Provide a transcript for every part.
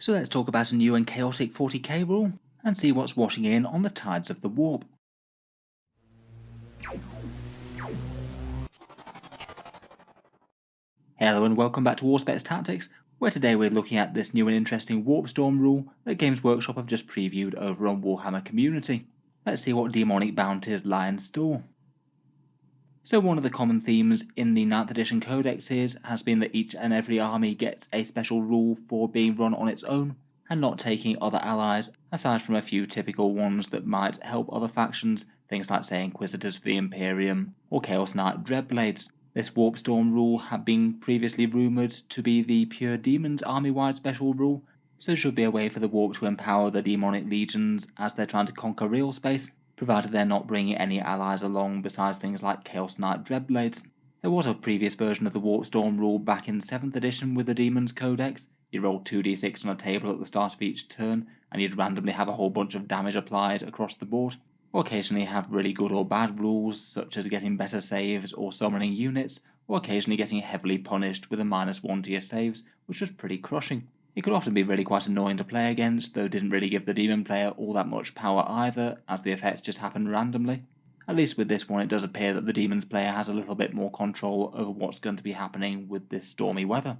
So let's talk about a new and chaotic 40k rule, and see what's washing in on the tides of the warp. Hello and welcome back to Warspets Tactics, where today we're looking at this new and interesting Warp Storm rule that Games Workshop have just previewed over on Warhammer Community. Let's see what demonic bounties lie in store. So one of the common themes in the 9th edition codexes has been that each and every army gets a special rule for being run on its own, and not taking other allies, aside from a few typical ones that might help other factions, things like say Inquisitors for the Imperium, or Chaos Knight Dreadblades. This Warp Storm rule had been previously rumoured to be the Pure Demons army-wide special rule, so it should be a way for the Warp to empower the demonic legions as they're trying to conquer real space, provided they're not bringing any allies along besides things like Chaos Knight Dreadblades. There was a previous version of the Warp Storm rule back in 7th edition with the Demons Codex. You rolled 2d6 on a table at the start of each turn, and you'd randomly have a whole bunch of damage applied across the board, or occasionally have really good or bad rules, such as getting better saves or summoning units, or occasionally getting heavily punished with a -1 to your saves, which was pretty crushing. It could often be really quite annoying to play against, though didn't really give the demon player all that much power either, as the effects just happened randomly. At least with this one it does appear that the demons player has a little bit more control over what's going to be happening with this stormy weather.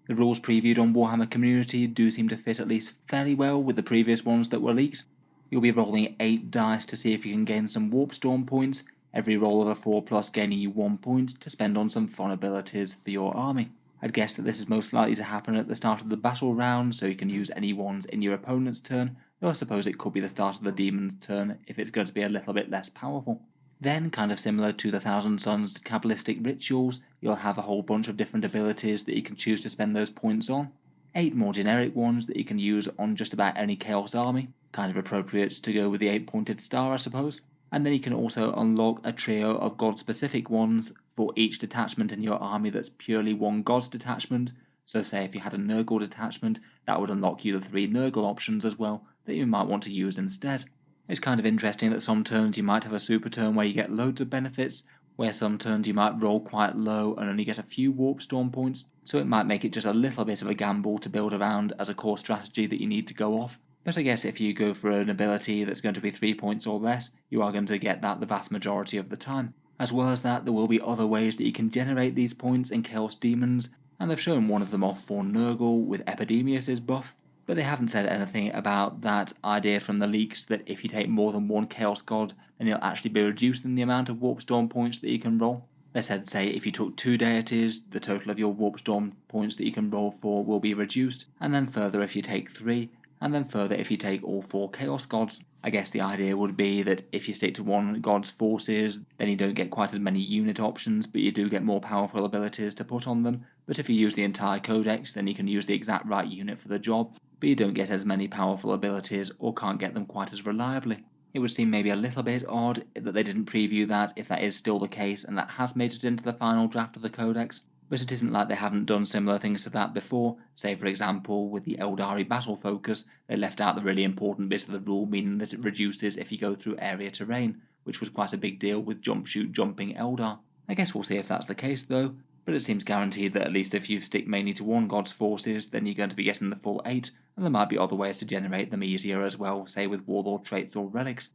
The rules previewed on Warhammer Community do seem to fit at least fairly well with the previous ones that were leaked. You'll be rolling 8 dice to see if you can gain some Warp Storm points, every roll of a 4+ gaining you 1 point to spend on some fun abilities for your army. I'd guess that this is most likely to happen at the start of the battle round, so you can use any ones in your opponent's turn, though I suppose it could be the start of the demon's turn if it's going to be a little bit less powerful. Then, kind of similar to the Thousand Suns Kabbalistic Rituals, you'll have a whole bunch of different abilities that you can choose to spend those points on. 8 more generic ones that you can use on just about any Chaos army, kind of appropriate to go with the 8-pointed star I suppose. And then you can also unlock a trio of god-specific ones for each detachment in your army that's purely one god's detachment. So say if you had a Nurgle detachment, that would unlock you the 3 Nurgle options as well that you might want to use instead. It's kind of interesting that some turns you might have a super turn where you get loads of benefits, where some turns you might roll quite low and only get a few Warp Storm points, so it might make it just a little bit of a gamble to build around as a core strategy that you need to go off. But I guess if you go for an ability that's going to be 3 points or less, you are going to get that the vast majority of the time. As well as that, there will be other ways that you can generate these points in Chaos Demons, and they've shown one of them off for Nurgle with Epidemius' buff, but they haven't said anything about that idea from the leaks that if you take more than one Chaos God, then you'll actually be reducing the amount of Warp Storm points that you can roll. They said, say, if you took 2 deities, the total of your Warp Storm points that you can roll for will be reduced, and then further if you take 3, and then further if you take all 4 Chaos Gods. I guess the idea would be that if you stick to one God's forces, then you don't get quite as many unit options, but you do get more powerful abilities to put on them. But if you use the entire codex, then you can use the exact right unit for the job, but you don't get as many powerful abilities or can't get them quite as reliably. It would seem maybe a little bit odd that they didn't preview that if that is still the case and that has made it into the final draft of the codex. But it isn't like they haven't done similar things to that before. Say for example with the Eldari battle focus, they left out the really important bit of the rule, meaning that it reduces if you go through area terrain, which was quite a big deal with jump shoot jumping Eldar. I guess we'll see if that's the case though, but it seems guaranteed that at least if you stick mainly to one god's forces, then you're going to be getting the full 8, and there might be other ways to generate them easier as well, say with warlord traits or relics.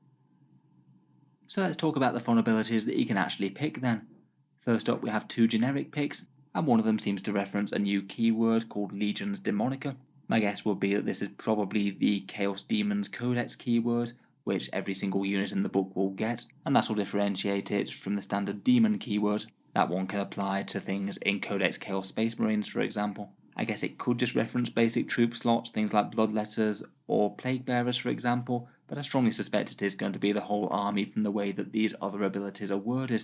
So let's talk about the fun abilities that you can actually pick then. First up we have 2 generic picks, and one of them seems to reference a new keyword called Legion's Demonica. My guess would be that this is probably the Chaos Demons Codex keyword, which every single unit in the book will get, and that will differentiate it from the standard Demon keyword. That one can apply to things in Codex Chaos Space Marines, for example. I guess it could just reference basic troop slots, things like Bloodletters or Plague Bearers, for example, but I strongly suspect it is going to be the whole army from the way that these other abilities are worded.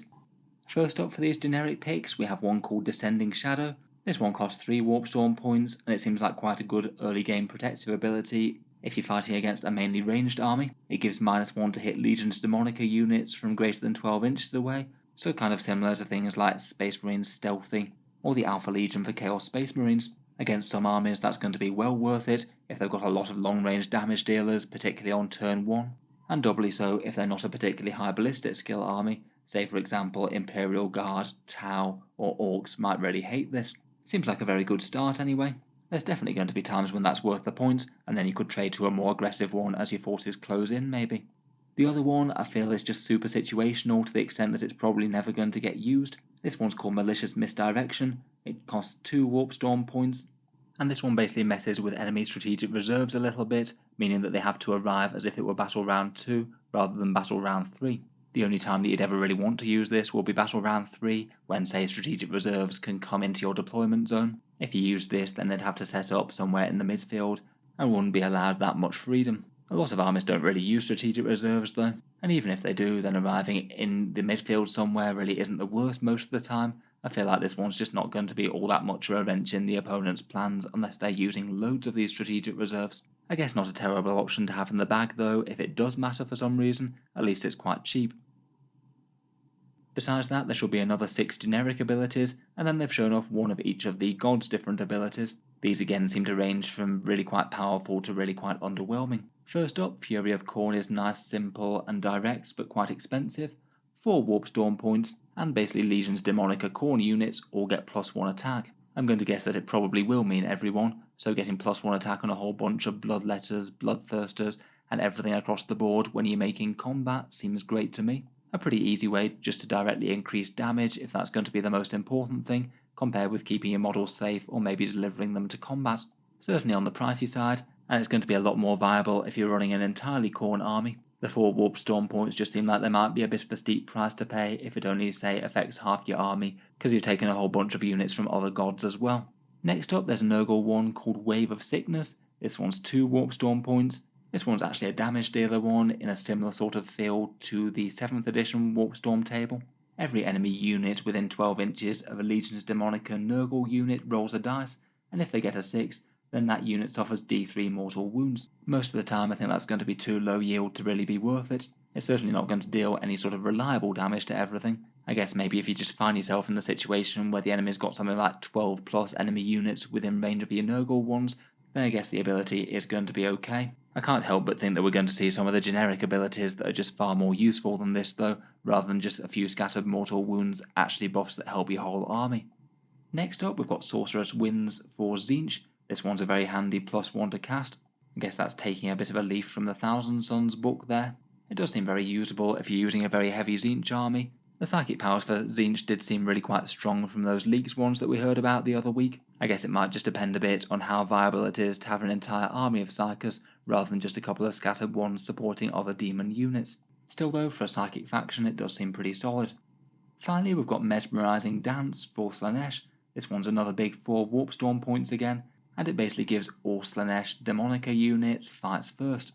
First up for these generic picks, we have one called Descending Shadow. This one costs 3 Warp Storm points, and it seems like quite a good early game protective ability if you're fighting against a mainly ranged army. It gives -1 to hit Legion's Demonica units from greater than 12 inches away, so kind of similar to things like Space Marines Stealthy, or the Alpha Legion for Chaos Space Marines. Against some armies that's going to be well worth it if they've got a lot of long range damage dealers, particularly on turn 1, and doubly so if they're not a particularly high ballistic skill army. Say for example Imperial Guard, Tau or Orcs might really hate this. Seems like a very good start anyway. There's definitely going to be times when that's worth the points, and then you could trade to a more aggressive one as your forces close in, maybe. The other one I feel is just super situational to the extent that it's probably never going to get used. This one's called Malicious Misdirection. It costs 2 Warp Storm points, and this one basically messes with enemy strategic reserves a little bit, meaning that they have to arrive as if it were Battle Round 2 rather than Battle Round 3. The only time that you'd ever really want to use this will be Battle Round 3, when say strategic reserves can come into your deployment zone. If you use this, then they'd have to set up somewhere in the midfield, and wouldn't be allowed that much freedom. A lot of armies don't really use strategic reserves though, and even if they do, then arriving in the midfield somewhere really isn't the worst most of the time. I feel like this one's just not going to be all that much of a wrench in the opponent's plans unless they're using loads of these strategic reserves. I guess not a terrible option to have in the bag though, if it does matter for some reason, at least it's quite cheap. Besides that, there should be another 6 generic abilities, and then they've shown off one of each of the gods' different abilities. These again seem to range from really quite powerful to really quite underwhelming. First up, Fury of Khorne is nice, simple and direct, but quite expensive. 4 Warp Storm points, and basically Legion's Demonica Khorne units all get +1 attack. I'm going to guess that it probably will mean everyone, so getting +1 attack on a whole bunch of Bloodletters, Bloodthirsters, and everything across the board when you're making combat seems great to me. A pretty easy way just to directly increase damage if that's going to be the most important thing, compared with keeping your models safe or maybe delivering them to combat. Certainly on the pricey side, and it's going to be a lot more viable if you're running an entirely Khorne army. The 4 Warp Storm points just seem like they might be a bit of a steep price to pay if it only, say, affects half your army, because you've taken a whole bunch of units from other gods as well. Next up, there's a Nurgle one called Wave of Sickness. This one's 2 Warp Storm points. This one's actually a damage dealer one in a similar sort of feel to the 7th edition Warp Storm table. Every enemy unit within 12 inches of a Legion's Demonica Nurgle unit rolls a dice, and if they get a 6, then that unit suffers D3 mortal wounds. Most of the time I think that's going to be too low yield to really be worth it. It's certainly not going to deal any sort of reliable damage to everything. I guess maybe if you just find yourself in the situation where the enemy's got something like 12 plus enemy units within range of your Nurgle ones, then I guess the ability is going to be okay. I can't help but think that we're going to see some of the generic abilities that are just far more useful than this though, rather than just a few scattered mortal wounds, actually buffs that help your whole army. Next up we've got Sorceress Winds for Tzeentch. This one's a very handy +1 to cast. I guess that's taking a bit of a leaf from the Thousand Suns book there. It does seem very usable if you're using a very heavy Tzeentch army. The psychic powers for Tzeentch did seem really quite strong from those leaks ones that we heard about the other week. I guess it might just depend a bit on how viable it is to have an entire army of psykers rather than just a couple of scattered ones supporting other demon units. Still though, for a psychic faction it does seem pretty solid. Finally we've got Mesmerizing Dance for Slaanesh. This one's another big 4 Warp Storm points again, and it basically gives all Slaanesh Demonica units fights first.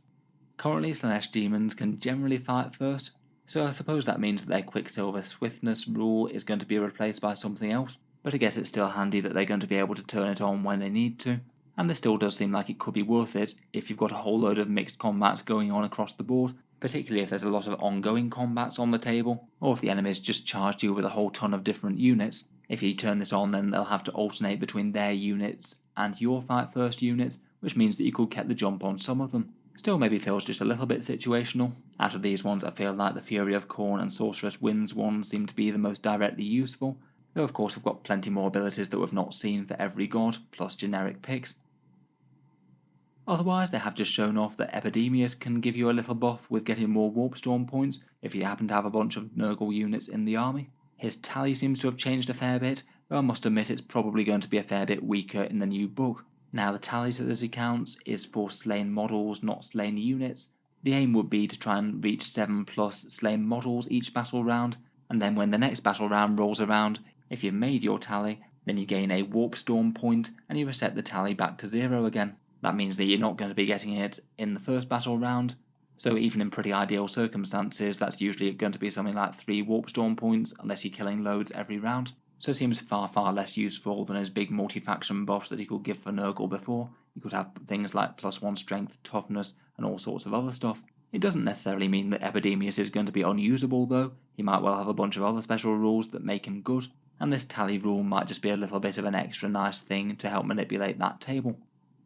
Currently Slaanesh demons can generally fight first, so I suppose that means that their Quicksilver Swiftness rule is going to be replaced by something else, but I guess it's still handy that they're going to be able to turn it on when they need to, and this still does seem like it could be worth it if you've got a whole load of mixed combats going on across the board, particularly if there's a lot of ongoing combats on the table, or if the enemy's just charged you with a whole ton of different units. If you turn this on, then they'll have to alternate between their units and your fight first units, which means that you could get the jump on some of them. Still maybe feels just a little bit situational. Out of these ones I feel like the Fury of Khorne and Sorceress Winds ones seem to be the most directly useful, though of course we've got plenty more abilities that we've not seen for every god, plus generic picks. Otherwise they have just shown off that Epidemius can give you a little buff with getting more Warp Storm points if you happen to have a bunch of Nurgle units in the army. His tally seems to have changed a fair bit, though I must admit it's probably going to be a fair bit weaker in the new book. Now the tally that it counts is for slain models, not slain units. The aim would be to try and reach 7 plus slain models each battle round, and then when the next battle round rolls around, if you've made your tally, then you gain a Warp Storm point and you reset the tally back to 0 again. That means that you're not going to be getting it in the first battle round, so even in pretty ideal circumstances that's usually going to be something like 3 Warp Storm points unless you're killing loads every round. So it seems far less useful than his big multi-faction buffs that he could give for Nurgle before. You could have things like +1 strength, toughness, and all sorts of other stuff. It doesn't necessarily mean that Epidemius is going to be unusable though. He might well have a bunch of other special rules that make him good, and this tally rule might just be a little bit of an extra nice thing to help manipulate that table.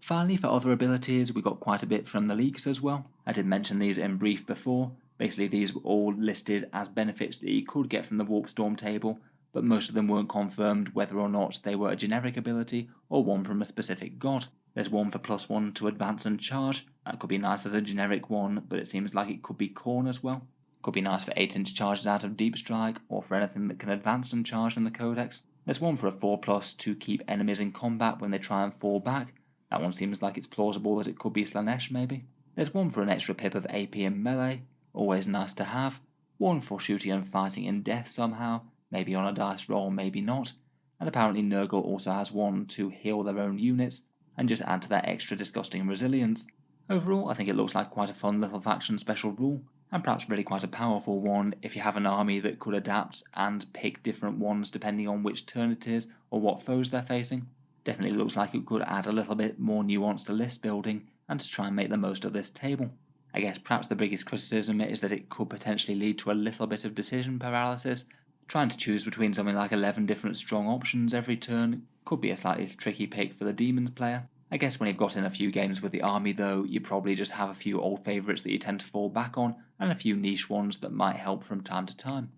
Finally, for other abilities, we got quite a bit from the leaks as well. I did mention these in brief before. Basically these were all listed as benefits that you could get from the Warp Storm table, but most of them weren't confirmed whether or not they were a generic ability or one from a specific god. There's one for +1 to advance and charge. That could be nice as a generic one, but it seems like it could be corn as well. Could be nice for 8-inch charges out of Deep Strike, or for anything that can advance and charge in the Codex. There's one for a 4+ to keep enemies in combat when they try and fall back. That one seems like it's plausible that it could be Slanesh maybe. There's one for an extra pip of AP and melee, always nice to have. One for shooting and fighting in death somehow, maybe on a dice roll, maybe not. And apparently Nurgle also has one to heal their own units, and just add to that extra disgusting resilience. Overall, I think it looks like quite a fun little faction special rule, and perhaps really quite a powerful one if you have an army that could adapt and pick different ones depending on which turn it is or what foes they're facing. Definitely looks like it could add a little bit more nuance to list building and to try and make the most of this table. I guess perhaps the biggest criticism is that it could potentially lead to a little bit of decision paralysis. Trying to choose between something like 11 different strong options every turn could be a slightly tricky pick for the Demons player. I guess when you've got in a few games with the army though, you probably just have a few old favourites that you tend to fall back on, and a few niche ones that might help from time to time.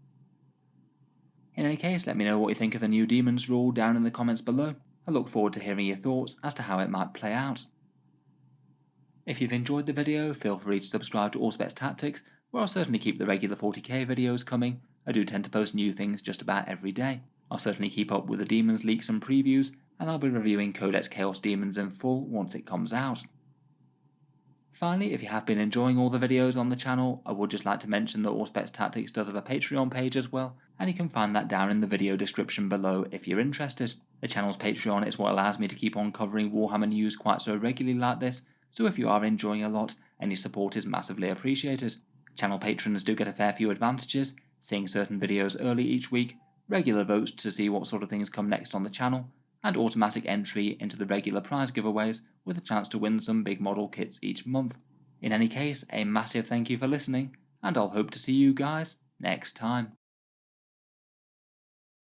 In any case, let me know what you think of the new Demons rule down in the comments below. I look forward to hearing your thoughts as to how it might play out. If you've enjoyed the video, feel free to subscribe to Auspex Tactics, where I'll certainly keep the regular 40k videos coming. I do tend to post new things just about every day. I'll certainly keep up with the Demons leaks and previews, and I'll be reviewing Codex Chaos Demons in full once it comes out. Finally, if you have been enjoying all the videos on the channel, I would just like to mention that Auspex Tactics does have a Patreon page as well, and you can find that down in the video description below if you're interested. The channel's Patreon is what allows me to keep on covering Warhammer news quite so regularly like this, so if you are enjoying a lot, any support is massively appreciated. Channel patrons do get a fair few advantages, seeing certain videos early each week, regular votes to see what sort of things come next on the channel, and automatic entry into the regular prize giveaways with a chance to win some big model kits each month. In any case, a massive thank you for listening, and I'll hope to see you guys next time.